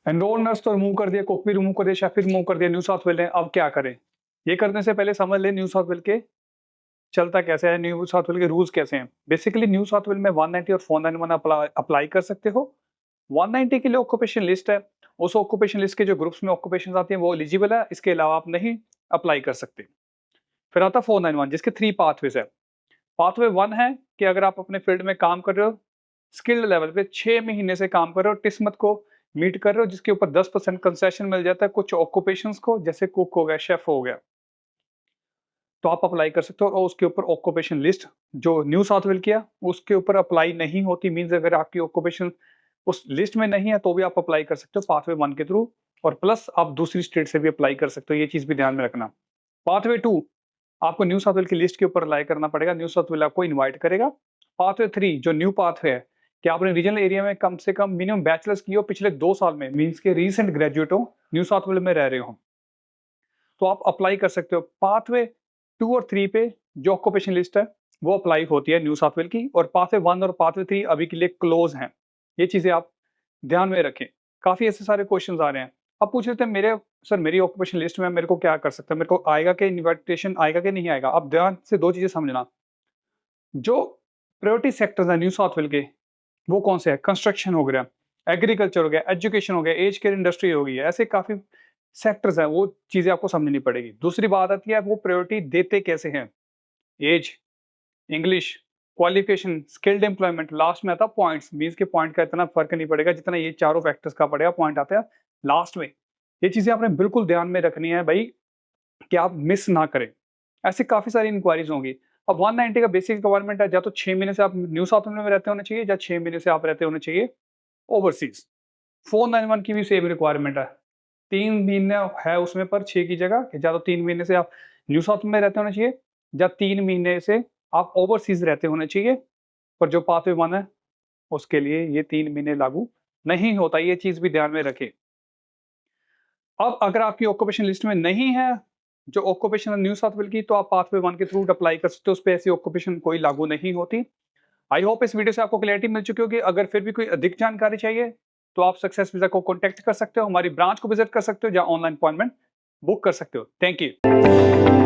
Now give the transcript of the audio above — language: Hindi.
एनरोल नर्स तो रिमूव कर दिया, कुक भी रिमूव कर दिया, शेफ भी रिमूव कर दिया न्यू साउथ वेल ने। अब क्या करें? ये करने से पहले समझ लें न्यू साउथ वेल के चलता कैसे है, न्यू साउथ वेल के रूल्स कैसे हैं। बेसिकली न्यू साउथ वेल में 190 और 491 अप्लाई कर सकते हो। 190 के लिए ऑक्यूपेशन लिस्ट है, उस ऑक्यूपेशन लिस्ट के जो ग्रुप्स में ऑक्यूपेशन आती हैं वो एलिजिबल है, इसके अलावा आप नहीं अप्लाई कर सकते। फिर आता 491 जिसके 3 पाथवेज है। पाथवे 1 है कि अगर आप अपने फील्ड में काम कर रहे हो, स्किल्ड लेवल पे 6 महीने से काम कर रहे हो, टिस्मत को मीट कर रहे हो, जिसके ऊपर 10% कंसेशन मिल जाता है कुछ ऑक्यूपेशंस को, जैसे कुक हो गया, शेफ हो गया, तो आप अप्लाई कर सकते हो। और उसके ऊपर ऑक्यूपेशन लिस्ट जो न्यू साउथ वेल किया उसके ऊपर अप्लाई नहीं होती, मींस अगर आपकी ऑक्यूपेशन उस लिस्ट में नहीं है तो भी आप अप्लाई कर सकते हो पाथवे 1 के थ्रू, और प्लस आप दूसरी स्टेट से भी अप्लाई कर सकते हो, ये चीज भी ध्यान में रखना। पाथवे 2 आपको न्यू साउथ वेल की लिस्ट के ऊपर अप्लाई करना पड़ेगा, न्यू साउथ वेल आपको इनवाइट करेगा। पाथवे 3 जो न्यू पाथवे है कि आपने रीजनल एरिया में कम से कम मिनिमम बैचलर्स की हो पिछले 2 साल में, मींस के रीसेंट ग्रेजुएट हो, न्यू साउथ वेल में रह रहे हो, तो आप अप्लाई कर सकते हो। पाथवे 2 और 3 पे जो ऑक्यूपेशन लिस्ट है वो अप्लाई होती है न्यू साउथ वेल की, और पाथवे 1 और पाथवे 3 अभी के लिए क्लोज हैं। ये चीजें आप ध्यान में रखें। काफी ऐसे सारे क्वेश्चंस आ रहे हैं। अब पूछ लेते हैं मेरे सर मेरी ऑक्यूपेशन लिस्ट में मेरे को क्या कर सकता है, मेरे को आएगा कि इनविटेशन आएगा कि नहीं आएगा। अब ध्यान से 2 चीजें समझना। जो प्रायोरिटी सेक्टर्स हैं न्यू साउथ वेल के वो कौन से हैं? कंस्ट्रक्शन हो गया, एग्रीकल्चर हो गया, एजुकेशन हो गया, एज केयर इंडस्ट्री हो गई है, ऐसे काफी सेक्टर्स हैं, वो चीजें आपको समझनी पड़ेगी। दूसरी बात आती है वो प्रायोरिटी देते कैसे हैं। Age, English, qualification, skilled employment, last में आता है पॉइंट्स, मींस के पॉइंट का इतना फर्क नहीं पड़ेगा जितना ये चारों फैक्टर्स का पड़ेगा, पॉइंट आता है लास्ट में। ये चीजें आपने बिल्कुल ध्यान में रखनी है भाई, कि आप मिस ना करें। ऐसी काफी सारी इंक्वायरीज होंगी। अब 190 का बेसिक रिक्वायरमेंट है, या तो 6 महीने से आप न्यू साउथ वेल में रहते होने चाहिए, या 6 महीने से आप रहते होने चाहिए ओवरसीज। 491 की भी सेम रिक्वायरमेंट है, 3 महीने है उसमें पर 6 की जगह, या तो 3 महीने से आप न्यू साउथ में रहते होने चाहिए, या 3 महीने से आप ओवरसीज रहते होने चाहिए। पर जो पाथवे 1 है उसके लिए ये 3 महीने लागू नहीं होता, ये चीज भी ध्यान में रखें। अब अगर आपकी ऑक्यूपेशन लिस्ट में नहीं है जो ऑक्यूपेशन है न्यू साउथ वेल की, तो आप पाथवे 1 के थ्रू अप्लाई कर सकते हो, उस पे ऐसी ऑक्यूपेशन कोई लागू नहीं होती। आई होप इस वीडियो से आपको क्लैरिटी मिल चुकी होगी। अगर फिर भी कोई अधिक जानकारी चाहिए तो आप सक्सेस वीजा को कॉन्टैक्ट कर सकते हो, हमारी ब्रांच को विजिट कर सकते हो, या ऑनलाइन अपॉइंटमेंट बुक कर सकते हो। Thank you.